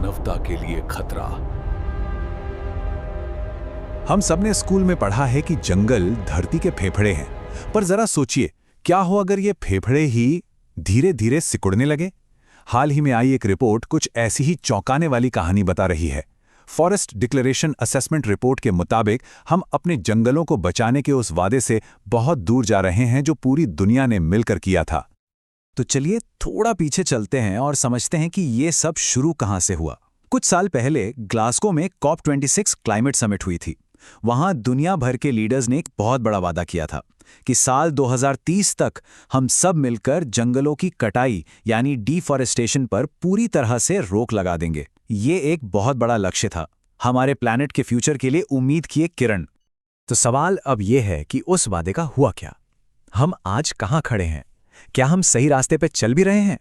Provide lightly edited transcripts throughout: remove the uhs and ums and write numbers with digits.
मानवता के लिए खतरा। हम सबने स्कूल में पढ़ा है कि जंगल धरती के फेफड़े हैं, पर जरा सोचिए, क्या हो अगर ये फेफड़े ही धीरे धीरे सिकुड़ने लगे। हाल ही में आई एक रिपोर्ट कुछ ऐसी ही चौंकाने वाली कहानी बता रही है। फॉरेस्ट डिक्लेरेशन असेसमेंट रिपोर्ट के मुताबिक हम अपने जंगलों को बचाने के उस वादे से बहुत दूर जा रहे हैं जो पूरी दुनिया ने मिलकर किया था। तो चलिए थोड़ा पीछे चलते हैं और समझते हैं कि ये सब शुरू कहां से हुआ। कुछ साल पहले ग्लासगो में COP26 क्लाइमेट समिट हुई थी। वहां दुनिया भर के लीडर्स ने एक बहुत बड़ा वादा किया था कि साल 2030 तक हम सब मिलकर जंगलों की कटाई यानी डिफॉरेस्टेशन पर पूरी तरह से रोक लगा देंगे। ये एक बहुत बड़ा लक्ष्य था, हमारे प्लैनेट के फ्यूचर के लिए उम्मीद की एक किरण। तो सवाल अब यह है कि उस वादे का हुआ क्या? हम आज कहां खड़े हैं? क्या हम सही रास्ते पर चल भी रहे हैं?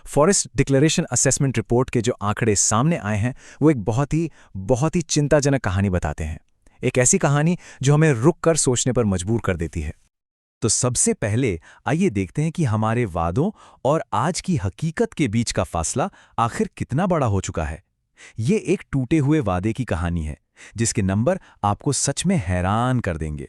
फॉरेस्ट डिक्लेरेशन असेसमेंट रिपोर्ट के जो आंकड़े सामने आए हैं वो एक बहुत ही चिंताजनक कहानी बताते हैं। एक ऐसी कहानी जो हमें रुक कर सोचने पर मजबूर कर देती है। तो सबसे पहले आइए देखते हैं कि हमारे वादों और आज की हकीकत के बीच का फासला आखिर कितना बड़ा हो चुका है। ये एक टूटे हुए वादे की कहानी है जिसके नंबर आपको सच में हैरान कर देंगे।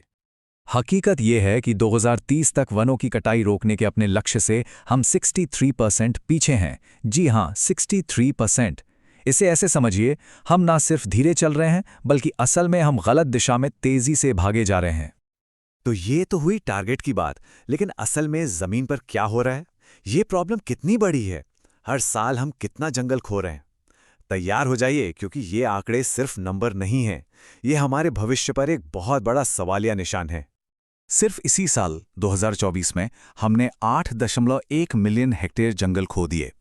हकीकत यह है कि 2030 तक वनों की कटाई रोकने के अपने लक्ष्य से हम 63% पीछे हैं। जी हां, 63%। इसे ऐसे समझिए, हम ना सिर्फ धीरे चल रहे हैं बल्कि असल में हम गलत दिशा में तेजी से भागे जा रहे हैं। तो ये तो हुई टारगेट की बात, लेकिन असल में जमीन पर क्या हो रहा है? ये प्रॉब्लम कितनी बड़ी है? हर साल हम कितना जंगल खो रहे हैं? तैयार हो जाइए, क्योंकि ये आंकड़े सिर्फ नंबर नहीं हैं, ये हमारे भविष्य पर एक बहुत बड़ा सवालिया निशान है। सिर्फ इसी साल 2024 में हमने 8.1 मिलियन हेक्टेयर जंगल खो दिए।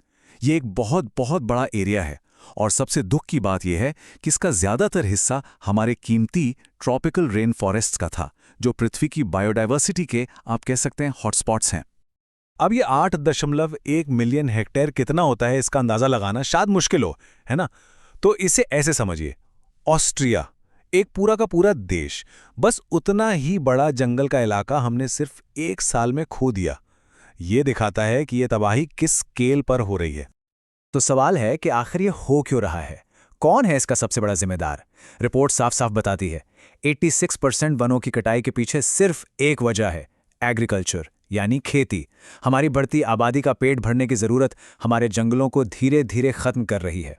ये एक बहुत बड़ा एरिया है और सबसे दुख की बात यह है कि इसका ज्यादातर हिस्सा हमारे कीमती ट्रॉपिकल रेन फॉरेस्ट्स का था, जो पृथ्वी की बायोडायवर्सिटी के आप कह सकते हैं हॉटस्पॉट्स हैं। अब ये 8.1 मिलियन हेक्टेयर कितना होता है इसका अंदाजा लगाना शायद मुश्किल हो, है ना? तो इसे ऐसे समझिए, ऑस्ट्रिया, एक पूरा का पूरा देश, बस उतना ही बड़ा जंगल का इलाका हमने सिर्फ एक साल में खो दिया। ये दिखाता है कि ये तबाही किस स्केल पर हो रही है। तो सवाल है कि आखिर ये हो क्यों रहा है? कौन है इसका सबसे बड़ा जिम्मेदार? रिपोर्ट साफ बताती है 86% वनों की कटाई के पीछे सिर्फ एक वजह है, एग्रीकल्चर यानी खेती। हमारी बढ़ती आबादी का पेट भरने की जरूरत हमारे जंगलों को धीरे धीरे खत्म कर रही है।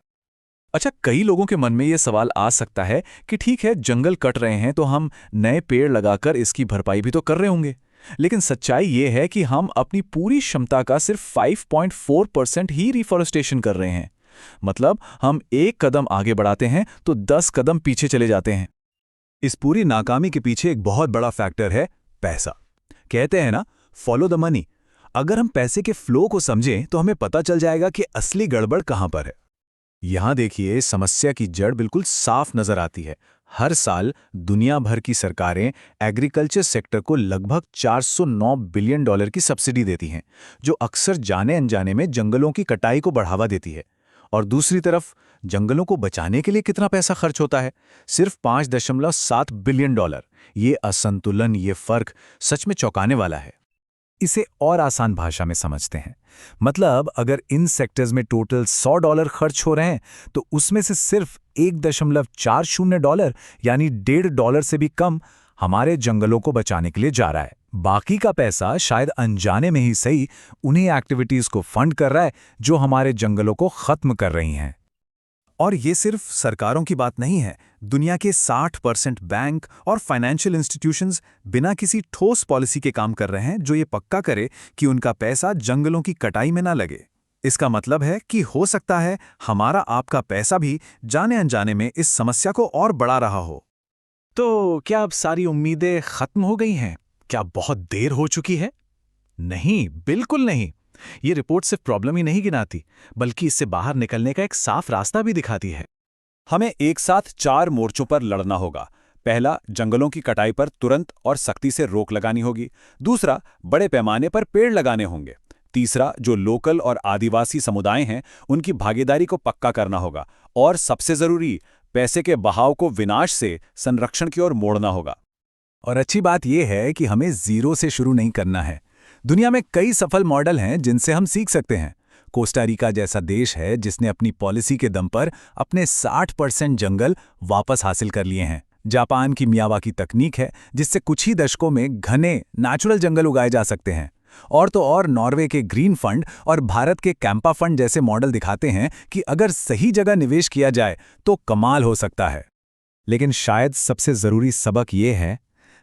अच्छा, कई लोगों के मन में यह सवाल आ सकता है कि ठीक है, जंगल कट रहे हैं तो हम नए पेड़ लगाकर इसकी भरपाई भी तो कर रहे होंगे। लेकिन सच्चाई यह है कि हम अपनी पूरी क्षमता का सिर्फ 5.4% ही रिफॉरेस्टेशन कर रहे हैं। मतलब हम एक कदम आगे बढ़ाते हैं तो 10 कदम पीछे चले जाते हैं। इस पूरी नाकामी के पीछे एक बहुत बड़ा फैक्टर है पैसा। कहते हैं ना, फॉलो द मनी। अगर हम पैसे के फ्लो को समझें तो हमें पता चल जाएगा कि असली गड़बड़ कहां पर है। यहां देखिए, समस्या की जड़ बिल्कुल साफ नजर आती है। हर साल दुनिया भर की सरकारें एग्रीकल्चर सेक्टर को लगभग $409 बिलियन की सब्सिडी देती हैं, जो अक्सर जाने अनजाने में जंगलों की कटाई को बढ़ावा देती है। और दूसरी तरफ जंगलों को बचाने के लिए कितना पैसा खर्च होता है? सिर्फ $5.7 बिलियन। ये असंतुलन, ये फर्क सच में चौंकाने वाला है। इसे और आसान भाषा में समझते हैं। मतलब अगर इन सेक्टर्स में टोटल $100 खर्च हो रहे हैं तो उसमें से सिर्फ $1.40 यानी $1.5 से भी कम हमारे जंगलों को बचाने के लिए जा रहा है। बाकी का पैसा शायद अनजाने में ही सही उन्हीं एक्टिविटीज को फंड कर रहा है जो हमारे जंगलों को खत्म कर रही हैं। और ये सिर्फ सरकारों की बात नहीं है। दुनिया के 60% बैंक और फाइनेंशियल इंस्टीट्यूशंस बिना किसी ठोस पॉलिसी के काम कर रहे हैं जो ये पक्का करे कि उनका पैसा जंगलों की कटाई में ना लगे। इसका मतलब है कि हो सकता है हमारा आपका पैसा भी जाने अनजाने में इस समस्या को और बढ़ा रहा हो। तो क्या अब सारी उम्मीदें खत्म हो गई हैं? क्या बहुत देर हो चुकी है? नहीं, बिल्कुल नहीं। ये रिपोर्ट सिर्फ प्रॉब्लम ही नहीं गिनाती, बल्कि इससे बाहर निकलने का एक साफ रास्ता भी दिखाती है। हमें एक साथ 4 मोर्चों पर लड़ना होगा। पहला, जंगलों की कटाई पर तुरंत और सख्ती से रोक लगानी होगी। दूसरा, बड़े पैमाने पर पेड़ लगाने होंगे। तीसरा, जो लोकल और आदिवासी समुदाय हैं उनकी भागीदारी को पक्का करना होगा। और सबसे जरूरी, पैसे के बहाव को विनाश से संरक्षण की ओर मोड़ना होगा। और अच्छी बात यह है कि हमें जीरो से शुरू नहीं करना है। दुनिया में कई सफल मॉडल हैं जिनसे हम सीख सकते हैं। कोस्टारिका जैसा देश है जिसने अपनी पॉलिसी के दम पर अपने 60% जंगल वापस हासिल कर लिए हैं। जापान की मियावाकी तकनीक है जिससे कुछ ही दशकों में घने नेचुरल जंगल उगाए जा सकते हैं। और तो और नॉर्वे के ग्रीन फंड और भारत के कैंपा फंड जैसे मॉडल दिखाते हैं कि अगर सही जगह निवेश किया जाए तो कमाल हो सकता है। लेकिन शायद सबसे जरूरी सबक ये है,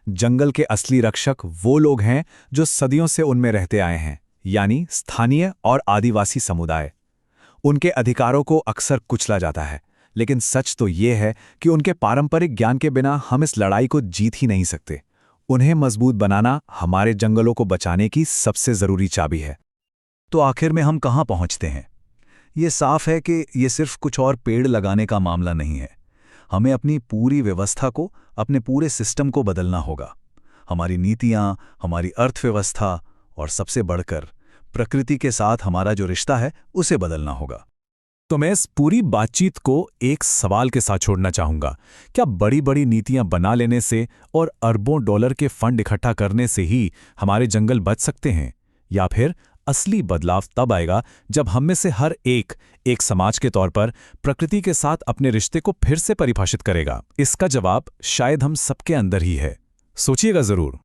जंगल के असली रक्षक वो लोग हैं जो सदियों से उनमें रहते आए हैं, यानी स्थानीय और आदिवासी समुदाय। उनके अधिकारों को अक्सर कुचला जाता है, लेकिन सच तो ये है कि उनके पारंपरिक ज्ञान के बिना हम इस लड़ाई को जीत ही नहीं सकते। उन्हें मजबूत बनाना हमारे जंगलों को बचाने की सबसे जरूरी चाबी है। तो आखिर में हम कहाँ पहुंचते हैं? ये साफ है कि ये सिर्फ कुछ और पेड़ लगाने का मामला नहीं है। हमें अपनी पूरी व्यवस्था को, अपने पूरे सिस्टम को बदलना होगा। हमारी नीतियां, हमारी अर्थव्यवस्था और सबसे बढ़कर प्रकृति के साथ हमारा जो रिश्ता है उसे बदलना होगा। तो मैं इस पूरी बातचीत को एक सवाल के साथ छोड़ना चाहूंगा। क्या बड़ी बड़ी नीतियां बना लेने से और अरबों डॉलर के फंड इकट्ठा करने से ही हमारे जंगल बच सकते हैं, या फिर असली बदलाव तब आएगा जब हम में से हर एक समाज के तौर पर प्रकृति के साथ अपने रिश्ते को फिर से परिभाषित करेगा? इसका जवाब शायद हम सबके अंदर ही है। सोचिएगा जरूर।